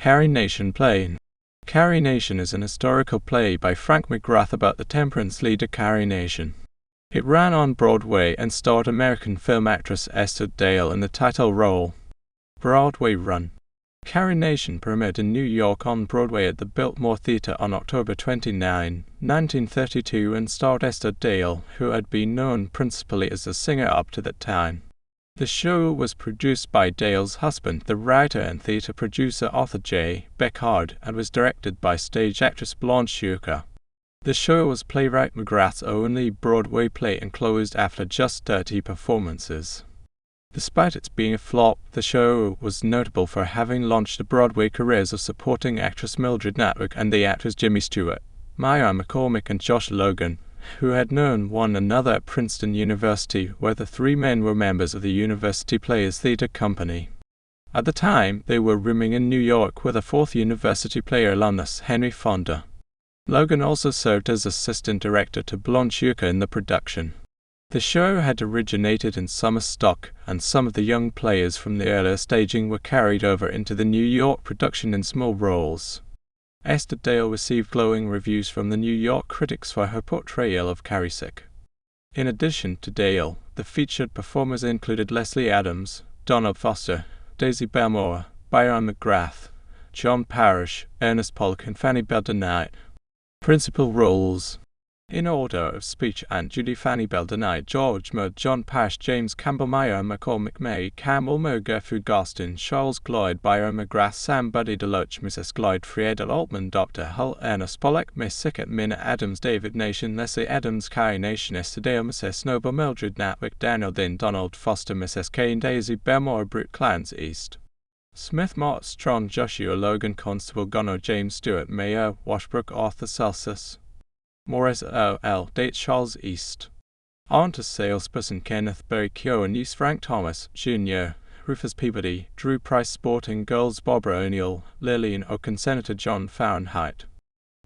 Carrie Nation play. Carrie Nation is an historical play by Frank McGrath about the temperance leader Carrie Nation. It ran on Broadway and starred American film actress Esther Dale in the title role. Broadway run. Carrie Nation premiered in New York on Broadway at the Biltmore Theatre on October 29, 1932 and starred Esther Dale, who had been known principally as a singer up to that time. The show was produced by Dale's husband, the writer and theatre producer Arthur J. Beckard, and was directed by stage actress Blanche Yucca. The show was playwright McGrath's only Broadway play and closed after just 30 performances. Despite its being a flop, the show was notable for having launched the Broadway careers of supporting actress Mildred Natwick and the actors Jimmy Stewart, Maya McCormick and Josh Logan, who had known one another at Princeton University, where the three men were members of the University Players Theatre Company. At the time, they were rooming in New York with a fourth University Player alumnus, Henry Fonda. Logan also served as assistant director to Blanche Yucca in the production. The show had originated in summer stock, and some of the young players from the earlier staging were carried over into the New York production in small roles. Esther Dale received glowing reviews from the New York critics for her portrayal of Carrie Sick. In addition to Dale, the featured performers included Leslie Adams, Donald Foster, Daisy Belmore, Byron McGrath, John Parrish, Ernest Pollock, and Fanny Bell DeKnight. Principal roles. In order of speech: Aunt Judy, Fanny Bell DeKnight, George Moore, John Parrish, James Campbell, Maya McCormick, May Campbell, Mo Gertrude Garstin, Charles Gloyd, Byron McGrath, Sam Buddy DeLoach, Mrs. Gloyd, Frieda Altman, Dr. Hull, Ernest Pollock, Miss Sickett, Minna Adams, David Nation, Leslie Adams, Carrie Nation, Esther Dale, Mrs. Noble, Mildred Natwick, Daniel Dean, Donald Foster, Mrs. Kane, Daisy Belmore, Brute Clarence East. Smith, Mart Strong, Joshua Logan, Constable Gunnar, James Stewart, Mayor Washbrook, Arthur Celsus, Morris O.L. Date, Charles East. Aunt, a salesperson, Kenneth Berry Keogh, and niece Frank Thomas, Jr., Rufus Peabody, Drew Price, Sporting Girls, Barbara O'Neill, Lillian Oaken, Senator John Fahrenheit.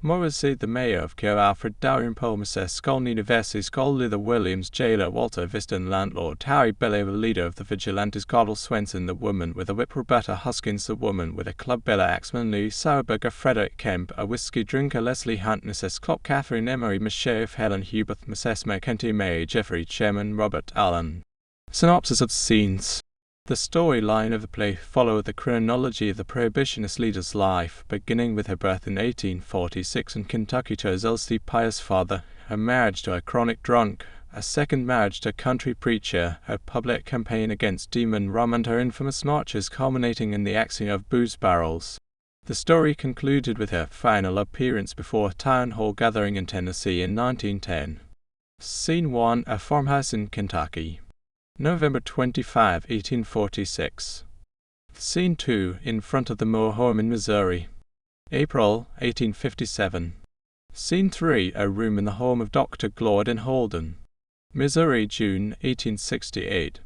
Morris Zaid, the mayor of Keogh, Alfred Dalrymple, Mrs. Skull, Nina Vesey, Skull, Luther Williams, Jailer, Walter Viston, landlord, Harry Belair, the leader of the vigilantes, Cardle Swenson, the woman with a whip, Roberta Huskins, the woman with a club, Bella Axman, Lee Sauerberger, Frederick Kemp, a whiskey drinker, Leslie Hunt, Mrs. Klopp, Catherine Emery, Miss Sheriff, Helen Huberth, Mrs. McKenty, Mary Jeffrey, Chairman Robert Allen. Synopsis of scenes. The storyline of the play followed the chronology of the Prohibitionist leader's life, beginning with her birth in 1846 in Kentucky to her zealously pious father, her marriage to a chronic drunk, a second marriage to a country preacher, her public campaign against demon rum, and her infamous marches culminating in the axing of booze barrels. The story concluded with her final appearance before a town hall gathering in Tennessee in 1910. Scene 1: A farmhouse in Kentucky. November 25, 1846. Scene 2: In front of the Moore home in Missouri. April 1857. Scene 3: A room in the home of Dr. Gloyd in Holden, Missouri, June 1868.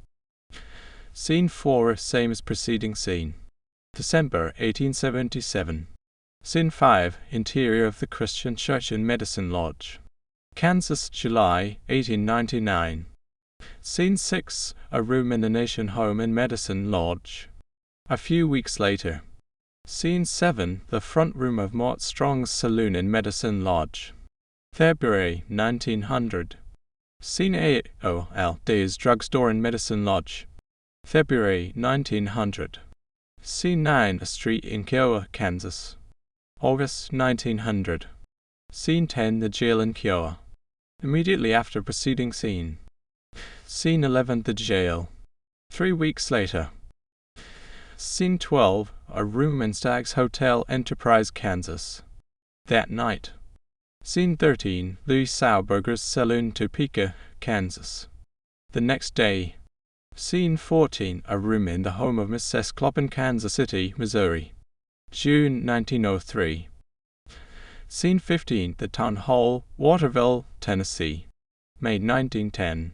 Scene 4: Same as preceding scene. December 1877. Scene 5: Interior of the Christian Church in Medicine Lodge, Kansas, July 1899. Scene 6: A room in the Nation home in Medicine Lodge, a few weeks later. Scene 7: The front room of Mart Strong's saloon in Medicine Lodge, February 1900. Scene 8: O.L. Day's drugstore in Medicine Lodge, February 1900. Scene 9: A street in Kiowa, Kansas, August 1900. Scene 10: The jail in Kiowa, immediately after preceding scene. Scene 11: The jail, 3 weeks later. Scene 12: A room in Stagg's Hotel, Enterprise, Kansas, that night. Scene 13: Louis Sauberger's saloon, Topeka, Kansas, the next day. Scene 14: A room in the home of Mrs. Klopp in Kansas City, Missouri, June 1903. Scene 15: The Town Hall, Waterville, Tennessee, May 1910.